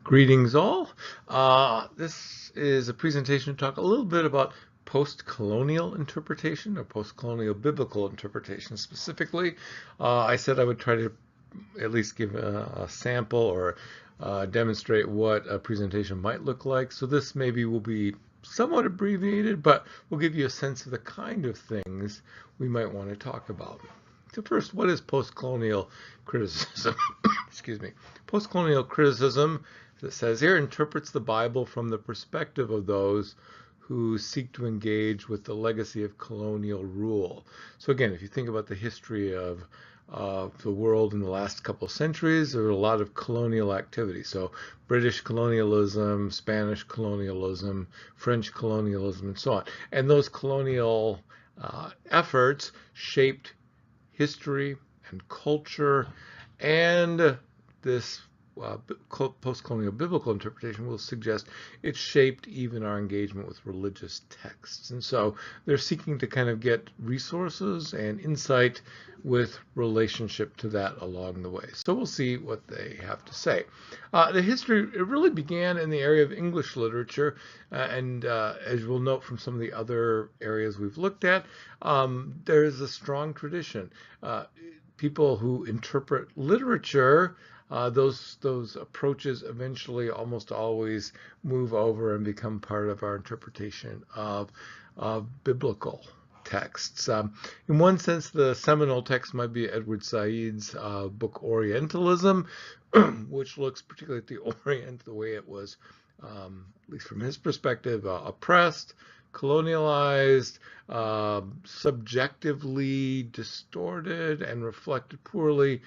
Greetings all. This is a presentation to talk a little bit about post-colonial interpretation or post-colonial biblical interpretation specifically. I said I would try to at least give a sample or demonstrate what a presentation might look like. So this maybe will be somewhat abbreviated, but will give you a sense of the kind of things we might want to talk about. So first, what is post-colonial criticism? Excuse me. Post-colonial criticism, as it says here, interprets the Bible from the perspective of those who seek to engage with the legacy of colonial rule. So again, if you think about the history of the world in the last couple of centuries, there were a lot of colonial activity. So British colonialism, Spanish colonialism, French colonialism, and so on. And those colonial efforts shaped history and culture, and this post-colonial biblical interpretation will suggest it shaped even our engagement with religious texts. And so they're seeking to kind of get resources and insight with relationship to that along the way. So we'll see what they have to say. The history, it really began in the area of English literature, and as we'll note from some of the other areas we've looked at, there's a strong tradition. People who interpret literature, those approaches eventually almost always move over and become part of our interpretation of biblical texts. In one sense, the seminal text might be Edward Said's book Orientalism, which looks particularly at the Orient, the way it was, at least from his perspective, oppressed, colonialized, subjectively distorted, and reflected poorly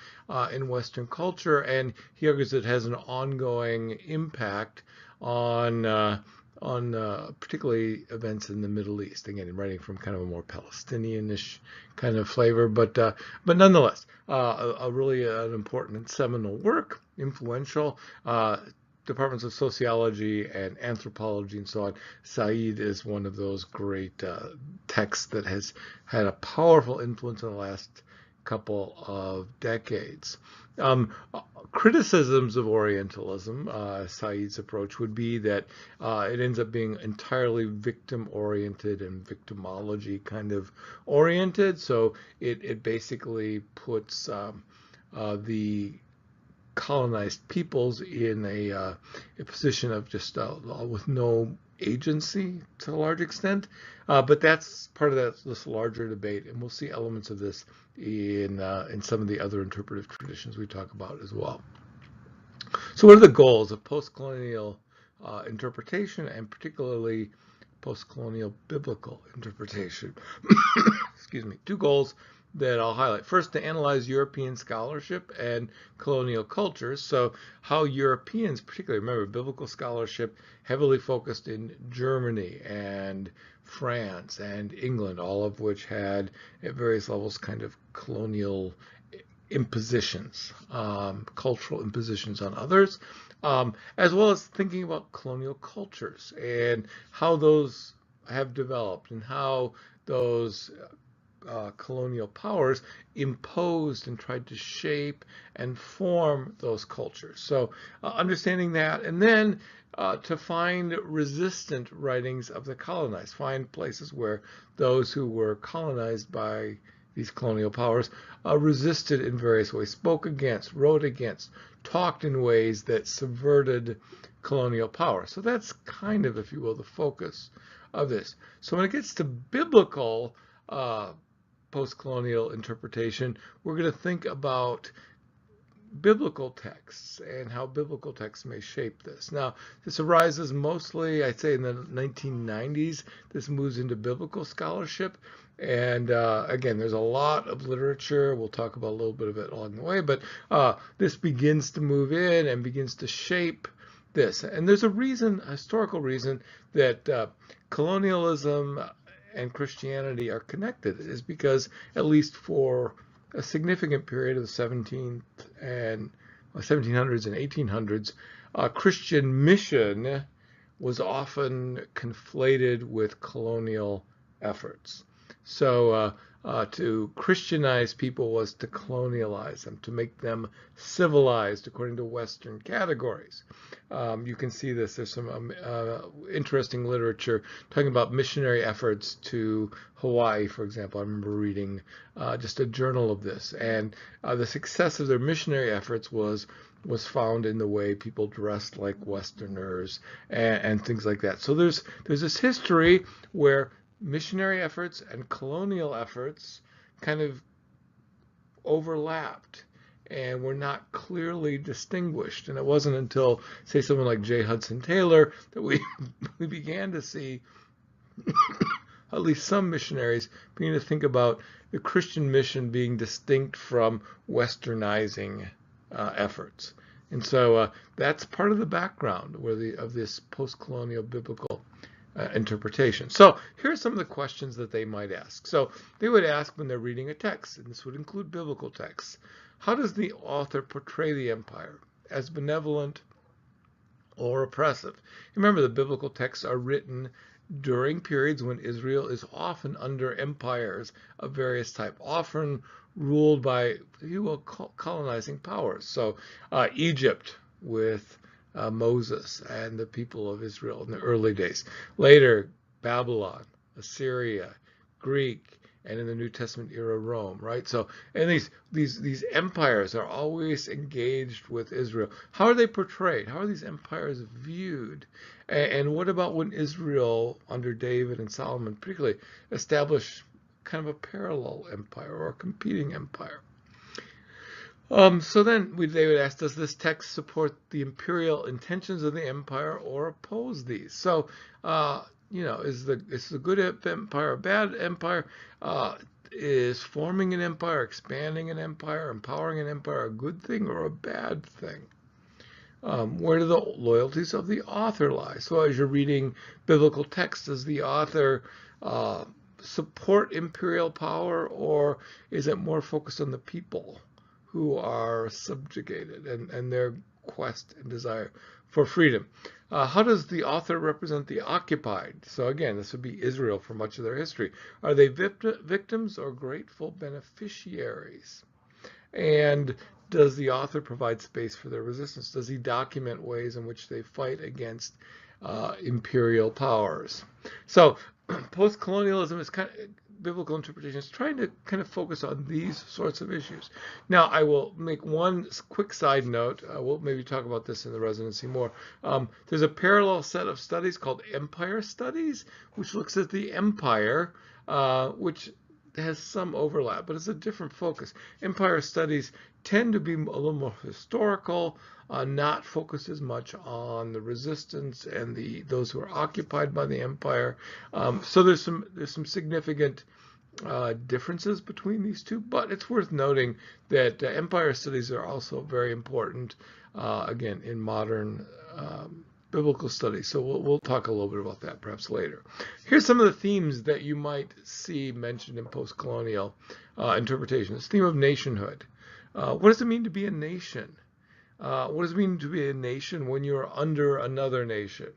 in Western culture. And he argues it has an ongoing impact on particularly events in the Middle East. Again, writing from kind of a more Palestinianish kind of flavor, but nonetheless, a really an important and seminal work, influential. Departments of sociology and anthropology and so on. Said is one of those great texts that has had a powerful influence in the last couple of decades. Criticisms of Orientalism, Said's approach would be that it ends up being entirely victim-oriented and victimology kind of oriented. So it basically puts the colonized peoples in a position of just with no agency to a large extent, but that's part of this larger debate, and we'll see elements of this in some of the other interpretive traditions we talk about as well. So what are the goals of post-colonial interpretation, and particularly post-colonial biblical interpretation? Excuse me. Two goals that I'll highlight. First, to analyze European scholarship and colonial cultures. So how Europeans, particularly, remember, biblical scholarship heavily focused in Germany and France and England, all of which had at various levels kind of colonial impositions, cultural impositions on others, as well as thinking about colonial cultures and how those have developed and how those colonial powers imposed and tried to shape and form those cultures. So understanding that, and then to find resistant writings of the colonized, find places where those who were colonized by these colonial powers resisted in various ways, spoke against, wrote against, talked in ways that subverted colonial power. So that's kind of, if you will, the focus of this. So when it gets to biblical post-colonial interpretation, we're going to think about biblical texts and how biblical texts may shape this. Now, this arises mostly, I'd say, in the 1990s. This moves into biblical scholarship. And again, there's a lot of literature. We'll talk about a little bit of it along the way, but this begins to move in and begins to shape this. And there's a reason, a historical reason, that colonialism and Christianity are connected, is because at least for a significant period of the 1700s and 1800s, Christian mission was often conflated with colonial efforts. So To Christianize people was to colonialize them, to make them civilized according to Western categories. You can see this. There's some interesting literature talking about missionary efforts to Hawaii, for example. I remember reading just a journal of this, and the success of their missionary efforts was found in the way people dressed like Westerners and things like that. So there's this history where missionary efforts and colonial efforts kind of overlapped and were not clearly distinguished. And it wasn't until, say, someone like J. Hudson Taylor that we began to see at least some missionaries begin to think about the Christian mission being distinct from westernizing efforts. And so that's part of the background of this post-colonial biblical interpretation. So here are some of the questions that they might ask. So they would ask when they're reading a text, and this would include biblical texts, how does the author portray the empire? As benevolent or oppressive? Remember, the biblical texts are written during periods when Israel is often under empires of various types, often ruled by, if you will, colonizing powers. So Egypt with Moses and the people of Israel in the early days. Later, Babylon, Assyria, Greek, and in the New Testament era, Rome, right? So, and these empires are always engaged with Israel. How are they portrayed? How are these empires viewed? And what about when Israel, under David and Solomon particularly, established kind of a parallel empire or a competing empire? So then they would ask, does this text support the imperial intentions of the empire or oppose these? So, is the good empire a bad empire? Is forming an empire, expanding an empire, empowering an empire a good thing or a bad thing? Where do the loyalties of the author lie? So as you're reading biblical text, does the author support imperial power, or is it more focused on the people who are subjugated and their quest and desire for freedom? How does the author represent the occupied? So again, this would be Israel for much of their history. Are they victims or grateful beneficiaries? And does the author provide space for their resistance? Does he document ways in which they fight against imperial powers? So post-colonialism is kind of, biblical interpretation is trying to kind of focus on these sorts of issues. Now, I will make one quick side note. We'll maybe talk about this in the residency more. There's a parallel set of studies called Empire Studies, which looks at the empire, which has some overlap, but it's a different focus. Empire studies tend to be a little more historical, not focused as much on the resistance and those who are occupied by the empire. So there's some significant differences between these two, but it's worth noting that empire studies are also very important, again, in modern biblical studies. So we'll talk a little bit about that perhaps later. Here's some of the themes that you might see mentioned in post-colonial interpretation. This theme of nationhood. What does it mean to be a nation? What does it mean to be a nation when you're under another nation?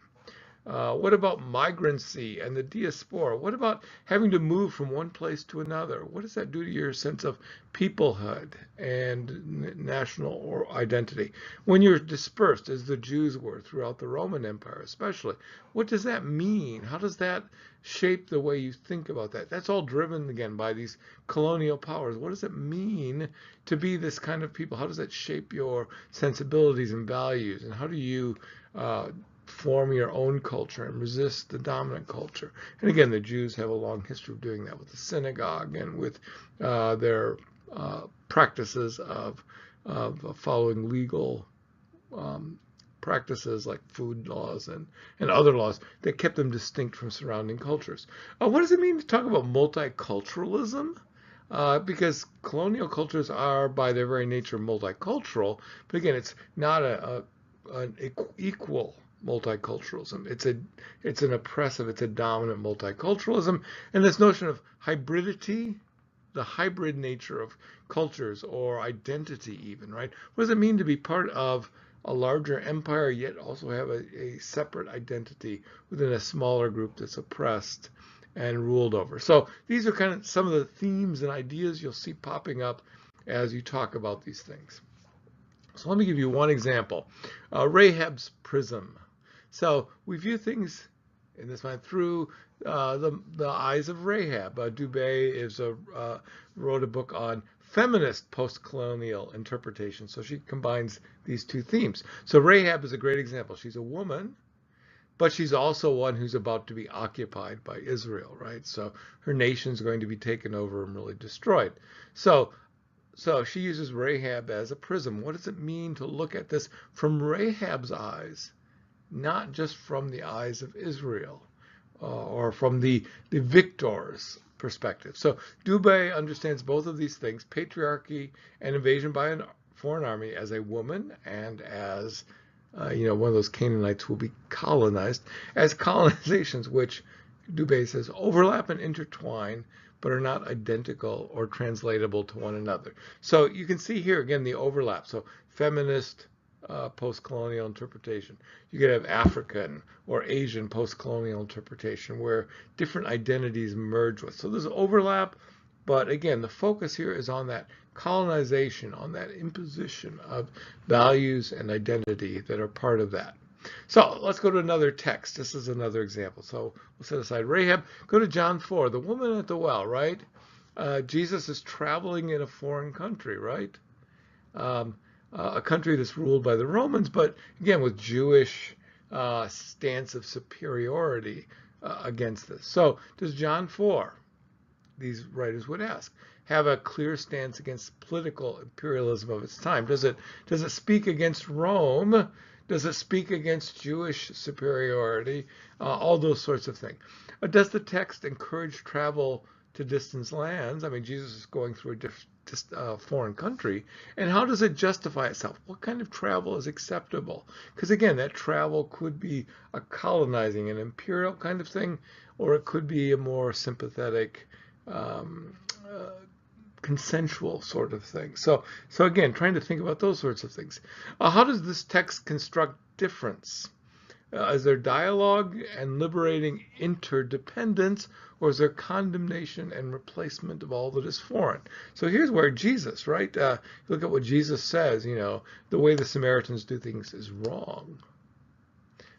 What about migrancy and the diaspora? What about having to move from one place to another? What does that do to your sense of peoplehood and national identity? When you're dispersed, as the Jews were throughout the Roman Empire especially, what does that mean? How does that shape the way you think about that? That's all driven, again, by these colonial powers. What does it mean to be this kind of people? How does that shape your sensibilities and values? And how do you form your own culture and resist the dominant culture? And again, the Jews have a long history of doing that with the synagogue and with their practices of following legal practices like food laws and other laws that kept them distinct from surrounding cultures. What does it mean to talk about multiculturalism? Because colonial cultures are, by their very nature, multicultural, but again, it's not an equal multiculturalism. It's an oppressive, it's a dominant multiculturalism. And this notion of hybridity, the hybrid nature of cultures or identity even, right? What does it mean to be part of a larger empire yet also have a separate identity within a smaller group that's oppressed and ruled over. So these are kind of some of the themes and ideas you'll see popping up as you talk about these things. So let me give you one example. Rahab's prism. So we view things in this mind through the eyes of Rahab. Dubé wrote a book on feminist post-colonial interpretation. So she combines these two themes. So Rahab is a great example. She's a woman, but she's also one who's about to be occupied by Israel, right? So her nation's going to be taken over and really destroyed. So she uses Rahab as a prism. What does it mean to look at this from Rahab's eyes, not just from the eyes of Israel or from the victor's perspective? So Dubé understands both of these things, patriarchy and invasion by a foreign army, as a woman and as one of those Canaanites who will be colonized, as colonizations which Dubé says overlap and intertwine, but are not identical or translatable to one another. So you can see here again the overlap. So feminist post-colonial interpretation. You could have African or Asian post-colonial interpretation where different identities merge with. So there's overlap, but again, the focus here is on that colonization, on that imposition of values and identity that are part of that. So let's go to another text. This is another example. So we'll set aside Rahab. Go to John 4, the woman at the well, right? Jesus is traveling in a foreign country, right? A country that's ruled by the Romans, but again with Jewish stance of superiority against this. So does John 4, these writers would ask, have a clear stance against political imperialism of its time? Does it speak against Rome? Does it speak against Jewish superiority? All those sorts of things. Does the text encourage travel to distant lands? I mean, Jesus is going through a foreign country. And how does it justify itself? What kind of travel is acceptable? Because again, that travel could be a colonizing, an imperial kind of thing, or it could be a more sympathetic, consensual sort of thing. So again, trying to think about those sorts of things. How does this text construct difference? Is there dialogue and liberating interdependence, or is there condemnation and replacement of all that is foreign? So here's where Jesus, right? Look at what Jesus says, the way the Samaritans do things is wrong.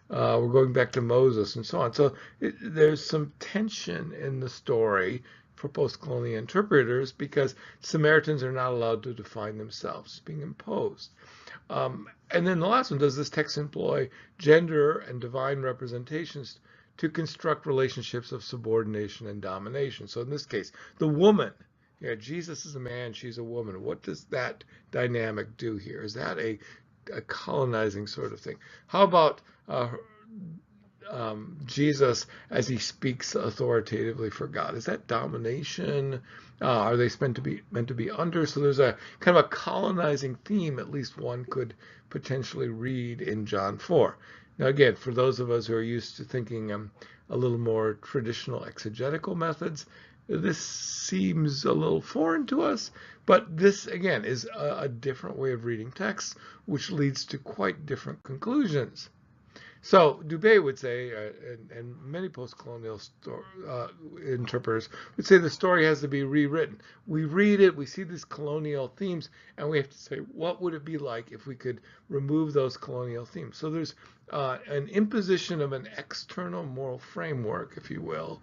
We're going back to Moses and so on. So there's some tension in the story for post-colonial interpreters because Samaritans are not allowed to define themselves. It's being imposed. And then the last one, does this text employ gender and divine representations to construct relationships of subordination and domination? So in this case, the woman, Jesus is a man, she's a woman. What does that dynamic do here? Is that a colonizing sort of thing? How about Jesus as he speaks authoritatively for God? Is that domination? Are they meant to be under? So there's a kind of a colonizing theme, at least one could potentially read in John 4. Now again, for those of us who are used to thinking a little more traditional exegetical methods, this seems a little foreign to us, but this again is a different way of reading texts, which leads to quite different conclusions. So Dubé would say, and many post-colonial interpreters would say the story has to be rewritten. We read it, we see these colonial themes, and we have to say, what would it be like if we could remove those colonial themes? So there's an imposition of an external moral framework, if you will,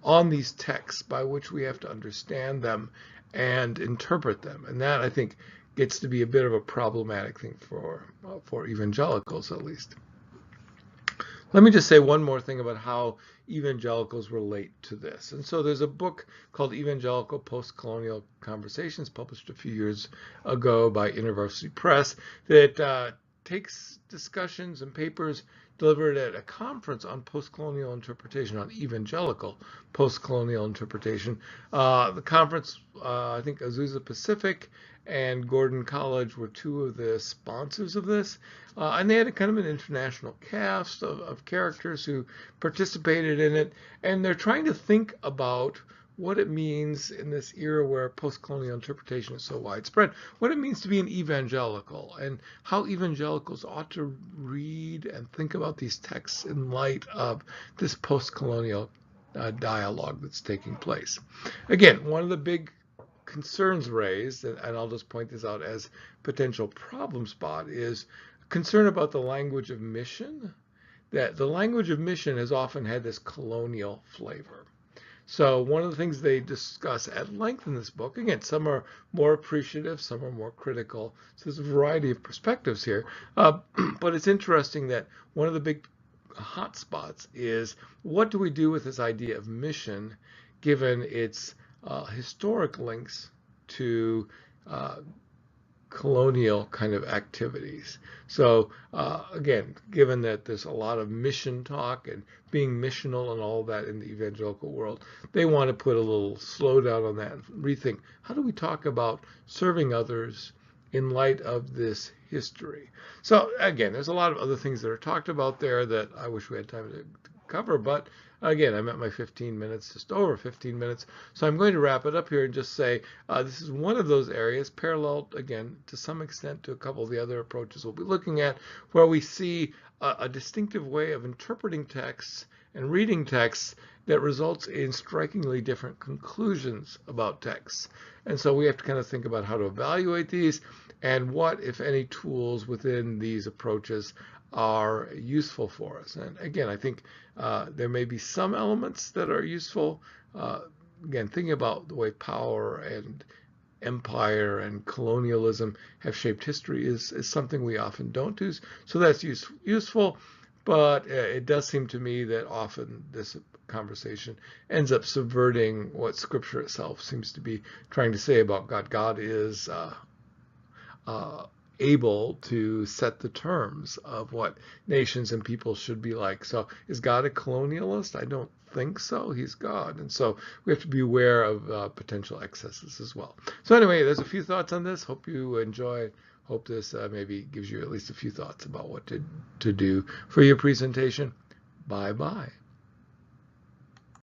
on these texts by which we have to understand them and interpret them. And that, I think, gets to be a bit of a problematic thing for evangelicals, at least. Let me just say one more thing about how evangelicals relate to this. And so there's a book called Evangelical Postcolonial Conversations, published a few years ago by InterVarsity Press, that takes discussions and papers delivered at a conference on postcolonial interpretation, on evangelical postcolonial interpretation. The conference, I think Azusa Pacific and Gordon College were two of the sponsors of this, and they had a kind of an international cast of characters who participated in it, and they're trying to think about what it means in this era where postcolonial interpretation is so widespread, what it means to be an evangelical, and how evangelicals ought to read and think about these texts in light of this postcolonial dialogue that's taking place. Again, one of the big concerns raised, and I'll just point this out as potential problem spot, is concern about the language of mission. That the language of mission has often had this colonial flavor. So one of the things they discuss at length in this book, again, some are more appreciative, some are more critical. So there's a variety of perspectives here. But it's interesting that one of the big hot spots is, what do we do with this idea of mission given its historic links to colonial kind of activities. So again, given that there's a lot of mission talk and being missional and all that in the evangelical world, they want to put a little slowdown on that and rethink, how do we talk about serving others in light of this history? So again, there's a lot of other things that are talked about there that I wish we had time to cover, but again, I'm at my 15 minutes, just over 15 minutes, so I'm going to wrap it up here and just say this is one of those areas, parallel, again, to some extent to a couple of the other approaches we'll be looking at, where we see a distinctive way of interpreting texts and reading texts that results in strikingly different conclusions about texts. And so we have to kind of think about how to evaluate these and what, if any, tools within these approaches are useful for us. And again, I think there may be some elements that are useful. Again, thinking about the way power and empire and colonialism have shaped history is something we often don't do. So that's useful, but it does seem to me that often this conversation ends up subverting what Scripture itself seems to be trying to say about God. God is able to set the terms of what nations and people should be like. So is God a colonialist? I don't think so. He's God. And so we have to be aware of potential excesses as well. So anyway, there's a few thoughts on this. Hope you enjoy. Hope this maybe gives you at least a few thoughts about what to do for your presentation. Bye-bye.